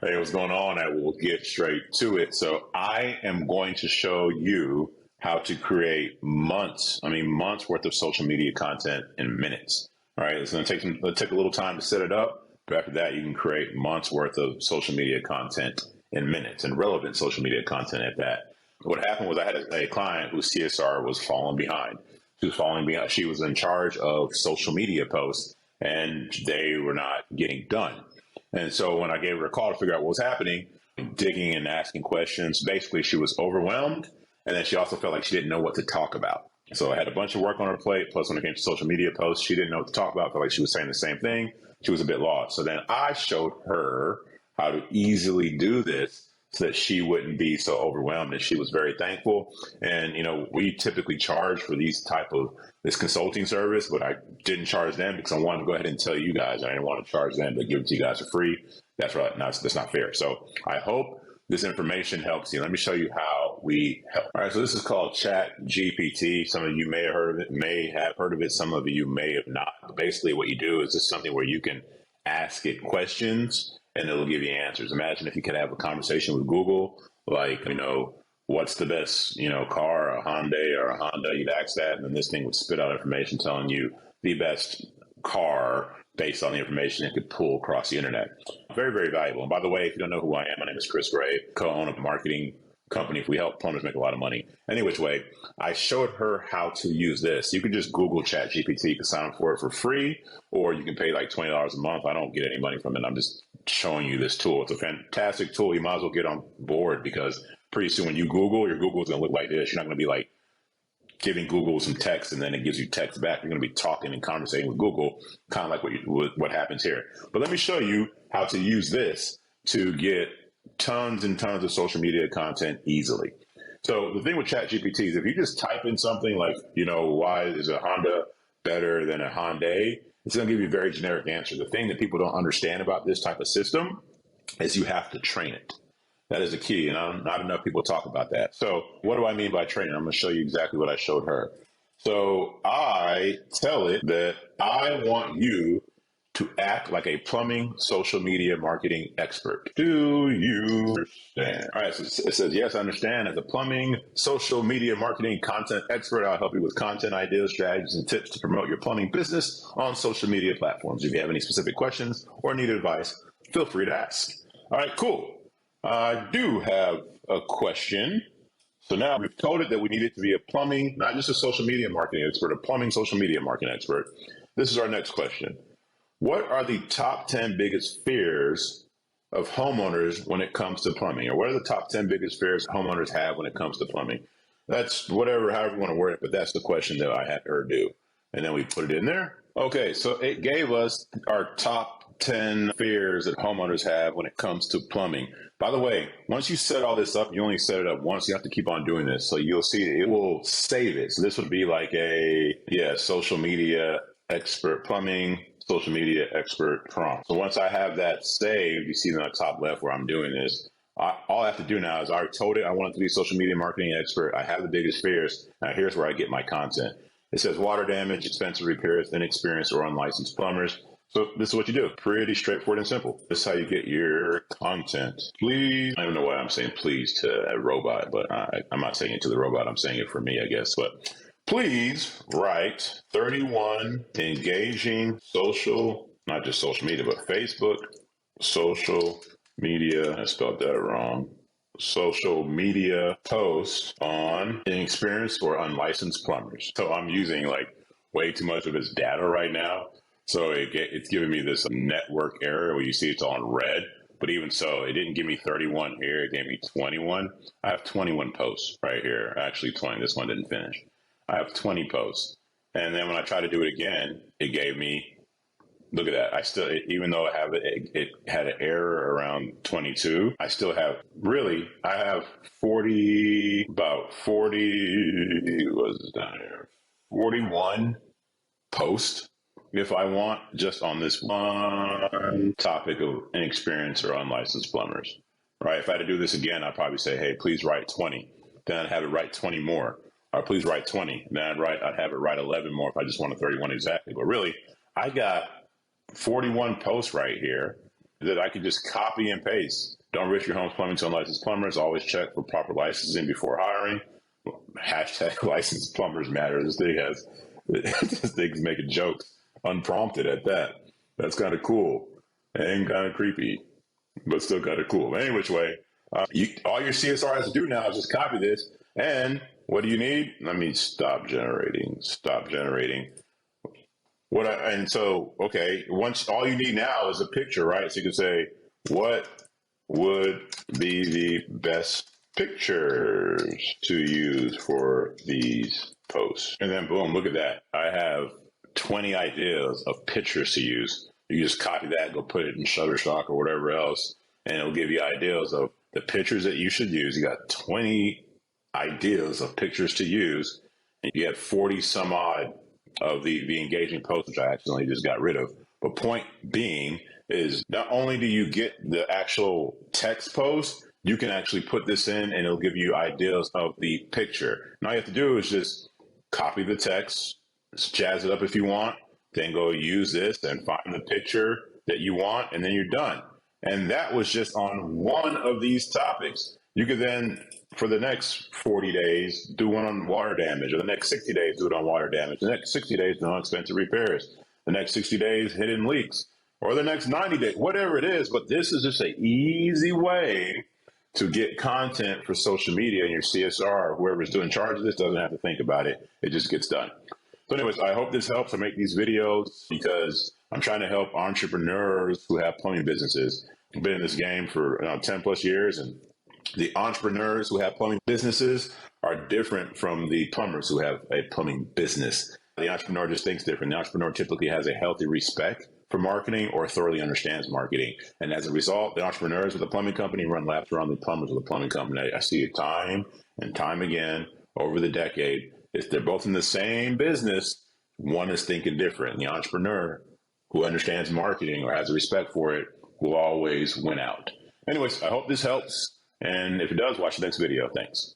Hey, what's going on? I will get straight to it. So I am going to show you how to create months worth of social media content in minutes. All right. It's going to it'll take a little time to set it up, but after that, you can create months worth of social media content in minutes and relevant social media content at that. What happened was I had a client whose CSR was falling behind. She was falling behind. She was in charge of social media posts and they were not getting done. And so when I gave her a call to figure out what was happening, digging and asking questions, basically she was overwhelmed. And then she also felt like she didn't know what to talk about. So I had a bunch of work on her plate. Plus, when it came to social media posts, she didn't know what to talk about. Felt like she was saying the same thing. She was a bit lost. So then I showed her how to easily do this so that she wouldn't be so overwhelmed. And she was very thankful. And, we typically charge for this consulting service, but I didn't charge them because I wanted to go ahead and tell you guys. I didn't want to charge them, but give it to you guys for free. That's right. That's not fair. So I hope this information helps you. Let me show you how we help. All right. So this is called Chat GPT. Some of you may have heard of it. Some of you may have not. But basically what you do is just something where you can ask it questions and it'll give you answers. Imagine if you could have a conversation with Google, like, what's the best, car, a Hyundai or a Honda? You'd ask that, and then this thing would spit out information telling you the best car based on the information it could pull across the internet. Very, very valuable. And by the way, if you don't know who I am, my name is Chris Gray, co-owner of a marketing company. We help plumbers make a lot of money. Any which way, I showed her how to use this. You can just Google Chat GPT. You can sign up for it for free, or you can pay like $20 a month. I don't get any money from it. I'm just showing you this tool. It's a fantastic tool. You might as well get on board because pretty soon when you Google, your Google is going to look like this. You're not going to be like giving Google some text and then it gives you text back. You're going to be talking and conversating with Google, kind of like what happens here. But let me show you how to use this to get tons and tons of social media content easily. So the thing with ChatGPT is if you just type in something like, why is a Honda better than a Hyundai? It's going to give you a very generic answer. The thing that people don't understand about this type of system is you have to train it. That is the key, and not enough people talk about that. So what do I mean by training? I'm going to show you exactly what I showed her. So I tell it that I want you to act like a plumbing social media marketing expert. Do you understand? All right, so it says, yes, I understand. As a plumbing social media marketing content expert, I'll help you with content ideas, strategies, and tips to promote your plumbing business on social media platforms. If you have any specific questions or need advice, feel free to ask. All right, cool. I do have a question. So now we've told it that we need it to be a plumbing, not just a social media marketing expert, a plumbing social media marketing expert. This is our next question. What are the top 10 biggest fears of homeowners when it comes to plumbing? Or what are the top 10 biggest fears homeowners have when it comes to plumbing? That's however you want to word it, but that's the question that I had her do. And then we put it in there. Okay, so it gave us our top 10 fears that homeowners have when it comes to plumbing. By the way, once you set all this up, you only set it up once. You have to keep on doing this. So you'll see it will save it. So this would be like social media expert plumbing, social media expert prompt. So once I have that saved, you see in the top left where I'm doing this, all I have to do now is I already told it I want it to be a social media marketing expert. I have the biggest fears. Now here's where I get my content. It says water damage, expensive repairs, inexperienced or unlicensed plumbers. So this is what you do. Pretty straightforward and simple. This is how you get your content. Please, I don't know why I'm saying please to a robot, but I'm not saying it to the robot. I'm saying it for me, I guess. But please write 31 engaging not just social media, but Facebook, social media, I spelled that wrong, social media posts on inexperienced or unlicensed plumbers. So I'm using like way too much of its data right now. So it's giving me this network error where you see it's on red. But even so, it didn't give me 31 here. It gave me 21. I have 21 posts right here. Actually 20. This one didn't finish. I have 20 posts. And then when I try to do it again, it gave me, look at that. Even though it had an error around 22, I have 40, what is this down here? 41 posts if I want, just on this one topic of inexperienced or unlicensed plumbers, right? If I had to do this again, I'd probably say, hey, please write 20. Then I'd have it write 20 more. Or please write 20. Then I'd have it write 11 more if I just wanted 31 exactly. But really, I got 41 posts right here. that I could just copy and paste. Don't risk your home's plumbing to unlicensed plumbers. Always check for proper licensing before hiring. Hashtag licensed plumbers matter. This thing has, this thing's making jokes unprompted at that. That's kind of cool and kind of creepy, but still kind of cool. But any which way, all your CSR has to do now is just copy this. And what do you need? Let me stop generating. Stop generating. And so, okay, once all you need now is a picture, right? So you can say, what would be the best pictures to use for these posts? And then boom, look at that. I have 20 ideas of pictures to use. You just copy that, go put it in Shutterstock or whatever else, and it'll give you ideas of the pictures that you should use. You got 20 ideas of pictures to use, and you have 40 some odd of the engaging posts, which I accidentally just got rid of. But point being is not only do you get the actual text post, you can actually put this in and it'll give you ideas of the picture. And all you have to do is just copy the text, jazz it up if you want, then go use this and find the picture that you want, and then you're done. And that was just on one of these topics. You could then, for the next 40 days, do one on water damage, or the next 60 days, do it on water damage. The next 60 days, no expensive repairs. The next 60 days, hidden leaks, or the next 90 days, whatever it is. But this is just an easy way to get content for social media, and your CSR, whoever's doing charge of this, doesn't have to think about it. It just gets done. So anyways, I hope this helps. I make these videos because I'm trying to help entrepreneurs who have plumbing businesses. I've been in this game for 10 plus years, and the entrepreneurs who have plumbing businesses are different from the plumbers who have a plumbing business. The entrepreneur just thinks different. The entrepreneur typically has a healthy respect for marketing or thoroughly understands marketing. And as a result, the entrepreneurs with a plumbing company run laps around the plumbers with a plumbing company. I see it time and time again over the decade. If they're both in the same business, one is thinking different. The entrepreneur who understands marketing or has a respect for it will always win out. Anyways, I hope this helps. And if it does, watch the next video. Thanks.